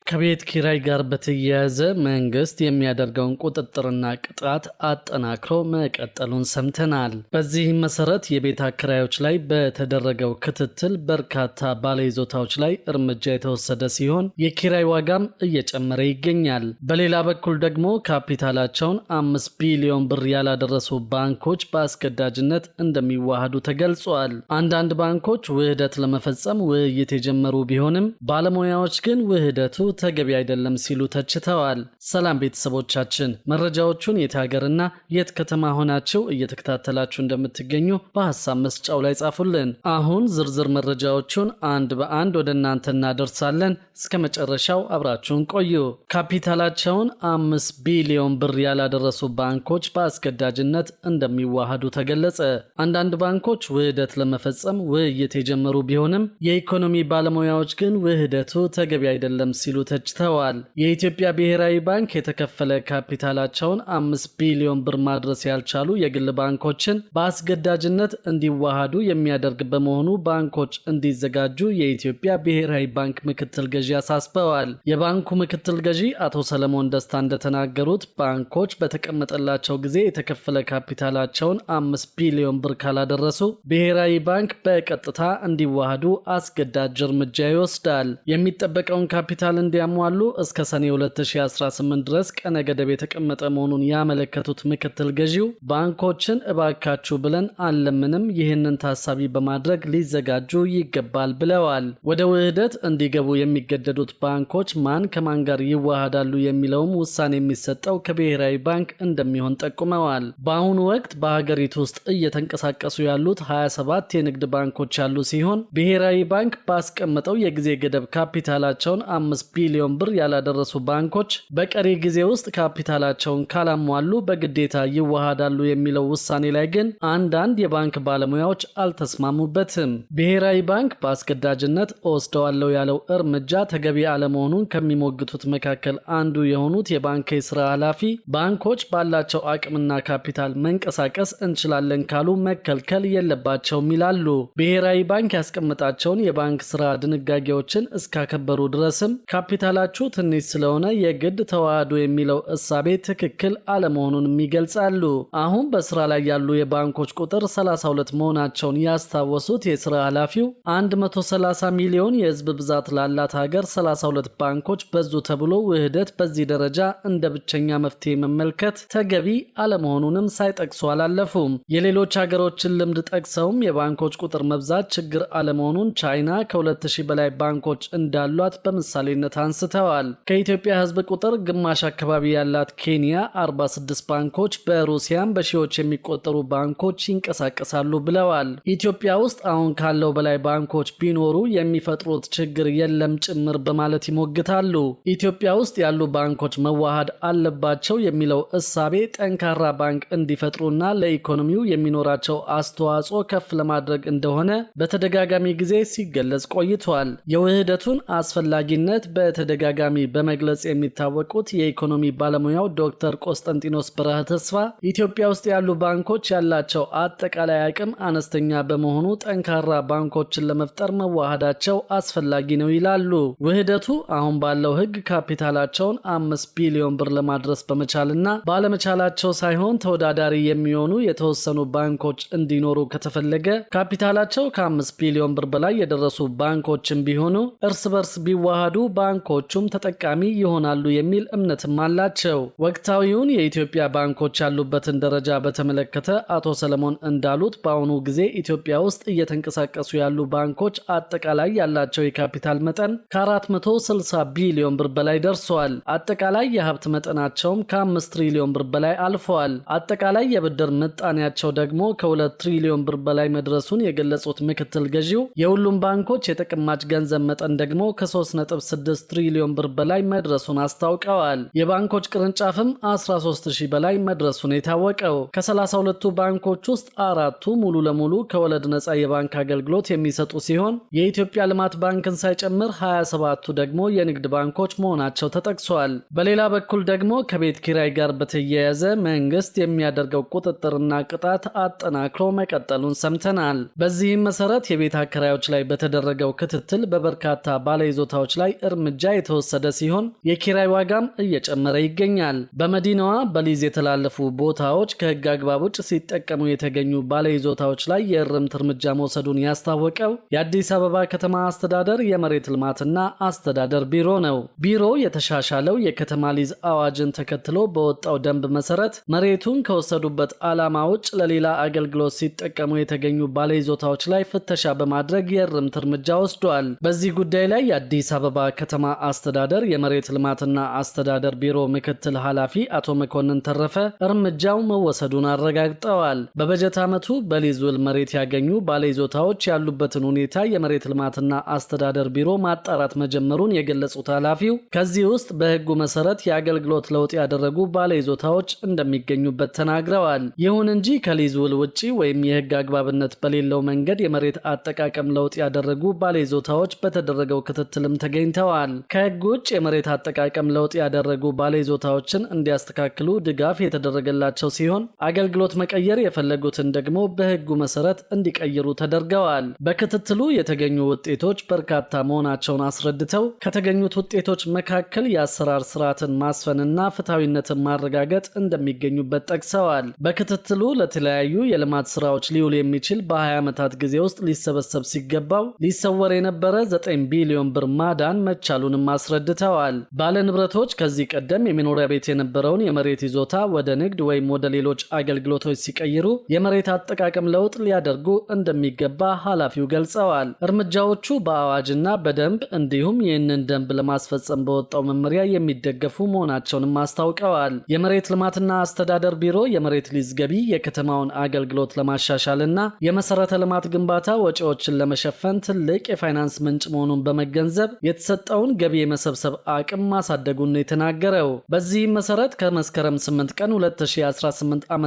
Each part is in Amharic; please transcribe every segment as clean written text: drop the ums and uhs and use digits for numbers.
ከቤት ኪራይ ጋር በተያያዘ መንግስት የሚያደርገውን ቁጥጥርና ቅጣት አጠናክሮ መቀጠሉን ሰምተናል። በዚህም መሰረት የቤት አከራዮች ላይ በተደረገው ክትትል በርካታ ባለይዞታዎች ላይ እርምጃ የተወሰደ ሲሆን የኪራይ ዋጋም እየጨመረ ይገኛል። በሌላ በኩል ደግሞ ካፒታላቸውን 5 ቢሊዮን ብር ያላደረሱ ባንኮች በአስገዳጅነት እንደሚዋሃዱ ተገልጿል። አንዳንድ ባንኮች ውህደት ለመፈጸም ውይይት የጀመሩ ቢሆንም ባለሙያዎች ግን ውህደቱ ተገቢ አይደለም ሲሉ ተችተዋል። ሰላም ቤተሰቦቻችን፣ መረጃዎቹን የት ሀገርና የት ከተማ ሆናችሁ እየተከታተላችሁ እንደምትገኙ በሐሳብ መስጫው ላይ ጻፉልን። አሁን ዝርዝር መረጃዎቹን አንድ በአንድ ወደ እናንተ እናደርሳለን። እስከ መጨረሻው አብራችሁን ቆዩ። ካፒታላቸውን 5 ቢሊዮን ብር ያላደረሱ ባንኮች በአስገዳጅነት እንደሚዋሃዱ ተገለጸ። አንዳንድ ባንኮች ውህደት ለመፈጸም ውይይት የጀመሩ ቢሆንም የኢኮኖሚ ባለሙያዎች ግን ውህደቱ ተገቢ አይደለም ሲሉ ተችተዋል። የኢትዮጵያ ብሔራዊ ባንክ የተከፈለ ካፒታላቸውን 5 ቢሊዮን ብር ማድረስ ያልቻሉ የግል ባንኮችን በአስገዳጅነት እንዲዋሃዱ የሚያደርግ በመሆኑ ባንኮች እንዲዘጋጁ የኢትዮጵያ ብሔራዊ ባንክ ምክትል ገዢ አሳስበዋል። የባንኩ ምክትል ገዢ አቶ ሰለሞን ደስታ እንደተናገሩት ባንኮች በተቀመጠላቸው ጊዜ የተከፈለ ካፒታላቸውን 5 ቢሊዮን ብር ካላደረሱ ብሔራዊ ባንክ በቀጥታ እንዲዋሃዱ አስገዳጅ እርምጃ ይወስዳል። የሚጠበቀውን ካፒታል እንዲያሟሉ እስከ ሰኔ 2018 ድረስ ቀነ ገደብ የተቀመጠ መሆኑን ያመለከቱት ምክትል ገዢው ባንኮችን እባካችሁ ብለን አንለምንም፣ ይህንን ታሳቢ በማድረግ ሊዘጋጁ ይገባል ብለዋል። ወደ ውህደት እንዲገቡ የሚገደዱት ባንኮች ማን ከማን ጋር ይዋሃዳሉ የሚለውም ውሳኔ የሚሰጠው ከብሔራዊ ባንክ እንደሚሆን ጠቁመዋል። በአሁኑ ወቅት በሀገሪቱ ውስጥ እየተንቀሳቀሱ ያሉት 27 የንግድ ባንኮች ያሉ ሲሆን ብሔራዊ ባንክ ባስቀመጠው የጊዜ ገደብ ካፒታላቸውን 5 ቢሊዮን ብር ያላደረሱ ባንኮች በቀሪ ጊዜ ውስጥ ካፒታላቸውን ካላሟሉ በግዴታ ይዋሃዳሉ የሚለው ውሳኔ ላይ ግን አንዳንድ የባንክ ባለሙያዎች አልተስማሙበትም። ብሔራዊ ባንክ በአስገዳጅነት ወስደዋለው ያለው እርምጃ ተገቢ አለመሆኑን ከሚሞግቱት መካከል አንዱ የሆኑት የባንክ የስራ ኃላፊ ባንኮች ባላቸው አቅምና ካፒታል መንቀሳቀስ እንችላለን ካሉ መከልከል የለባቸውም ይላሉ። ብሔራዊ ባንክ ያስቀመጣቸውን የባንክ ስራ ድንጋጌዎችን እስካከበሩ ድረስም ካፒታላችሁ ትንሽ ስለሆነ የግድ ተዋህዶ የሚለው እሳቤ ትክክል አለመሆኑንም ይገልጻሉ። አሁን በስራ ላይ ያሉ የባንኮች ቁጥር 32 መሆናቸውን ያስታወሱት የስራ ኃላፊው 130 ሚሊዮን የህዝብ ብዛት ላላት ሀገር 32 ባንኮች በዙ ተብሎ ውህደት በዚህ ደረጃ እንደ ብቸኛ መፍትሄ መመልከት ተገቢ አለመሆኑንም ሳይጠቅሱ አላለፉም። የሌሎች ሀገሮችን ልምድ ጠቅሰውም የባንኮች ቁጥር መብዛት ችግር አለመሆኑን ቻይና ከ2000 በላይ ባንኮች እንዳሏት በምሳሌነት አንስተዋል። ከኢትዮጵያ ህዝብ ቁጥር ግማሽ አካባቢ ያላት ኬንያ 46 ባንኮች፣ በሩሲያም በሺዎች የሚቆጠሩ ባንኮች ይንቀሳቀሳሉ ብለዋል። ኢትዮጵያ ውስጥ አሁን ካለው በላይ ባንኮች ቢኖሩ የሚፈጥሩት ችግር የለም ጭምር በማለት ይሞግታሉ። ኢትዮጵያ ውስጥ ያሉ ባንኮች መዋሃድ አለባቸው የሚለው እሳቤ ጠንካራ ባንክ እንዲፈጥሩና ለኢኮኖሚው የሚኖራቸው አስተዋጽኦ ከፍ ለማድረግ እንደሆነ በተደጋጋሚ ጊዜ ሲገለጽ ቆይቷል። የውህደቱን አስፈላጊነት በተደጋጋሚ በመግለጽ የሚታወቁት የኢኮኖሚ ባለሙያው ዶክተር ቆስጠንጢኖስ በረሃ ተስፋ ኢትዮጵያ ውስጥ ያሉ ባንኮች ያላቸው አጠቃላይ አቅም አነስተኛ በመሆኑ ጠንካራ ባንኮችን ለመፍጠር መዋሃዳቸው አስፈላጊ ነው ይላሉ። ውህደቱ አሁን ባለው ህግ ካፒታላቸውን 5 ቢሊዮን ብር ለማድረስ በመቻልና ባለመቻላቸው ሳይሆን ተወዳዳሪ የሚሆኑ የተወሰኑ ባንኮች እንዲኖሩ ከተፈለገ ካፒታላቸው ከ5 ቢሊዮን ብር በላይ የደረሱ ባንኮችን ቢሆኑ እርስ በርስ ቢዋሃዱ ባንኮቹም ተጠቃሚ ይሆናሉ የሚል እምነትም አላቸው። ወቅታዊውን የኢትዮጵያ ባንኮች ያሉበትን ደረጃ በተመለከተ አቶ ሰለሞን እንዳሉት በአሁኑ ጊዜ ኢትዮጵያ ውስጥ እየተንቀሳቀሱ ያሉ ባንኮች አጠቃላይ ያላቸው የካፒታል መጠን ከ460 ቢሊዮን ብር በላይ ደርሷል። አጠቃላይ የሀብት መጠናቸውም ከ5 ትሪሊዮን ብር በላይ አልፈዋል። አጠቃላይ የብድር ምጣኔያቸው ደግሞ ከ2 ትሪሊዮን ብር በላይ መድረሱን የገለጹት ምክትል ገዢው የሁሉም ባንኮች የተቀማጭ ገንዘብ መጠን ደግሞ ከ3.6 ትሪሊዮን ብር በላይ መድረሱን አስታውቀዋል። የባንኮች ቅርንጫፍም 13000 በላይ መድረሱን የታወቀው ከ32ቱ ባንኮች ውስጥ አራቱ ሙሉ ለሙሉ ከወለድ ነፃ የባንክ አገልግሎት የሚሰጡ ሲሆን የኢትዮጵያ ልማት ባንክን ሳይጨምር 27ቱ ደግሞ የንግድ ባንኮች መሆናቸው ተጠቅሷል። በሌላ በኩል ደግሞ ከቤት ኪራይ ጋር በተያያዘ መንግስት የሚያደርገው ቁጥጥርና ቅጣት አጠናክሮ መቀጠሉን ሰምተናል። በዚህም መሰረት የቤት አከራዮች ላይ በተደረገው ክትትል በበርካታ ባለይዞታዎች ላይ እርምጃ እርምጃ የተወሰደ ሲሆን የኪራይ ዋጋም እየጨመረ ይገኛል። በመዲናዋ በሊዝ የተላለፉ ቦታዎች ከህግ አግባብ ውጭ ሲጠቀሙ የተገኙ ባለይዞታዎች ላይ የእርምት እርምጃ መውሰዱን ያስታወቀው የአዲስ አበባ ከተማ አስተዳደር የመሬት ልማትና አስተዳደር ቢሮ ነው። ቢሮው የተሻሻለው የከተማ ሊዝ አዋጅን ተከትሎ በወጣው ደንብ መሰረት መሬቱን ከወሰዱበት ዓላማ ውጭ ለሌላ አገልግሎት ሲጠቀሙ የተገኙ ባለይዞታዎች ላይ ፍተሻ በማድረግ የእርምት እርምጃ ወስዷል። በዚህ ጉዳይ ላይ የአዲስ አበባ ከተማ አስተዳደር የመሬት ልማትና አስተዳደር ቢሮ ምክትል ኃላፊ አቶ መኮንን ተረፈ እርምጃው መወሰዱን አረጋግጠዋል። በበጀት ዓመቱ በሊዝ ውል መሬት ያገኙ ባለይዞታዎች ያሉበትን ሁኔታ የመሬት ልማትና አስተዳደር ቢሮ ማጣራት መጀመሩን የገለጹት ኃላፊው ከዚህ ውስጥ በሕጉ መሰረት የአገልግሎት ለውጥ ያደረጉ ባለይዞታዎች እንደሚገኙበት ተናግረዋል። ይሁን እንጂ ከሊዝ ውል ውጪ ወይም የሕግ አግባብነት በሌለው መንገድ የመሬት አጠቃቀም ለውጥ ያደረጉ ባለይዞታዎች በተደረገው ክትትልም ተገኝተዋል። ከሕግ ውጭ የመሬት አጠቃቀም ለውጥ ያደረጉ ባለይዞታዎችን እንዲያስተካክሉ ድጋፍ የተደረገላቸው ሲሆን አገልግሎት መቀየር የፈለጉትን ደግሞ በሕጉ መሰረት እንዲቀይሩ ተደርገዋል። በክትትሉ የተገኙ ውጤቶች በርካታ መሆናቸውን አስረድተው ከተገኙት ውጤቶች መካከል የአሰራር ስርዓትን ማስፈንና ፍትሐዊነትን ማረጋገጥ እንደሚገኙበት ጠቅሰዋል። በክትትሉ ለተለያዩ የልማት ስራዎች ሊውል የሚችል በ20 ዓመታት ጊዜ ውስጥ ሊሰበሰብ ሲገባው ሊሰወር የነበረ 9 ቢሊዮን ብር ማዳን መቻሉንም አስረድተዋል። ባለንብረቶች ከዚህ ቀደም የመኖሪያ ቤት የነበረውን የመሬት ይዞታ ወደ ንግድ ወይም ወደ ሌሎች አገልግሎቶች ሲቀይሩ የመሬት አጠቃቀም ለውጥ ሊያደርጉ እንደሚገባ ኃላፊው ገልጸዋል። እርምጃዎቹ በአዋጅና በደንብ እንዲሁም ይህንን ደንብ ለማስፈጸም በወጣው መመሪያ የሚደገፉ መሆናቸውንም አስታውቀዋል። የመሬት ልማትና አስተዳደር ቢሮ የመሬት ሊዝ ገቢ የከተማውን አገልግሎት ለማሻሻልና የመሰረተ ልማት ግንባታ ወጪዎችን ለመሸፈን ትልቅ የፋይናንስ ምንጭ መሆኑን በመገንዘብ የተሰጠውን ገቢ የመሰብሰብ አቅም ማሳደጉን ነው የተናገረው። በዚህም መሰረት ከመስከረም 8 ቀን 2018 ዓ.ም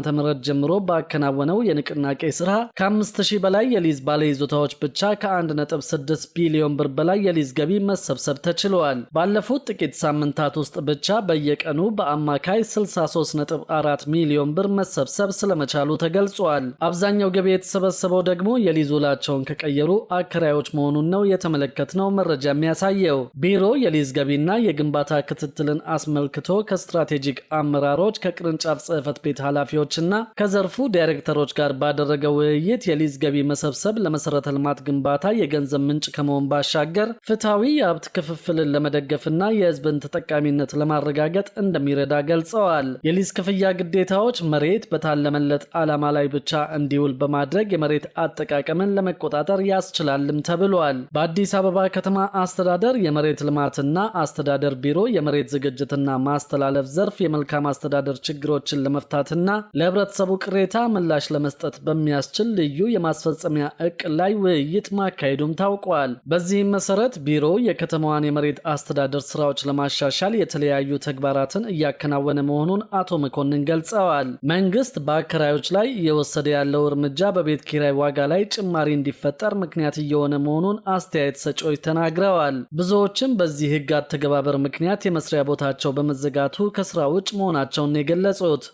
ጀምሮ ባከናወነው የንቅናቄ ስራ ከ5000 በላይ የሊዝ ባለይዞታዎች ብቻ ከ1.6 ቢሊዮን ብር በላይ የሊዝ ገቢ መሰብሰብ ተችሏል። ባለፉት ጥቂት ሳምንታት ውስጥ ብቻ በየቀኑ በአማካይ 63.4 ሚሊዮን ብር መሰብሰብ ስለመቻሉ ተገልጿል። አብዛኛው ገቢ የተሰበሰበው ደግሞ የሊዝ ውላቸውን ከቀየሩ አከራዮች መሆኑን ነው የተመለከትነው መረጃ የሚያሳየው። ቢሮ የሊዝ ገቢና የግንባታ ክትትልን አስመልክቶ ከስትራቴጂክ አመራሮች ከቅርንጫፍ ጽሕፈት ቤት ኃላፊዎችና ከዘርፉ ዳይሬክተሮች ጋር ባደረገው ውይይት የሊዝ ገቢ መሰብሰብ ለመሰረተ ልማት ግንባታ የገንዘብ ምንጭ ከመሆን ባሻገር ፍትሐዊ የሀብት ክፍፍልን ለመደገፍና የሕዝብን ተጠቃሚነት ለማረጋገጥ እንደሚረዳ ገልጸዋል። የሊዝ ክፍያ ግዴታዎች መሬት በታለመለት ዓላማ ላይ ብቻ እንዲውል በማድረግ የመሬት አጠቃቀምን ለመቆጣጠር ያስችላልም ተብሏል። በአዲስ አበባ ከተማ አስተዳደር የመሬት ልማትና አስተዳደር ቢሮ የመሬት ዝግጅትና ማስተላለፍ ዘርፍ የመልካም አስተዳደር ችግሮችን ለመፍታትና ለህብረተሰቡ ቅሬታ ምላሽ ለመስጠት በሚያስችል ልዩ የማስፈጸሚያ እቅድ ላይ ውይይት ማካሄዱም ታውቋል። በዚህም መሰረት ቢሮ የከተማዋን የመሬት አስተዳደር ስራዎች ለማሻሻል የተለያዩ ተግባራትን እያከናወነ መሆኑን አቶ መኮንን ገልጸዋል። መንግስት በአከራዮች ላይ እየወሰደ ያለው እርምጃ በቤት ኪራይ ዋጋ ላይ ጭማሪ እንዲፈጠር ምክንያት እየሆነ መሆኑን አስተያየት ሰጪዎች ተናግረዋል። ብዙዎችም በዚህ ህግ አተገባበር ምክንያት የመስሪያ ቦታቸው በመዘጋቱ ከስራ ውጭ መሆናቸውን የገለጹት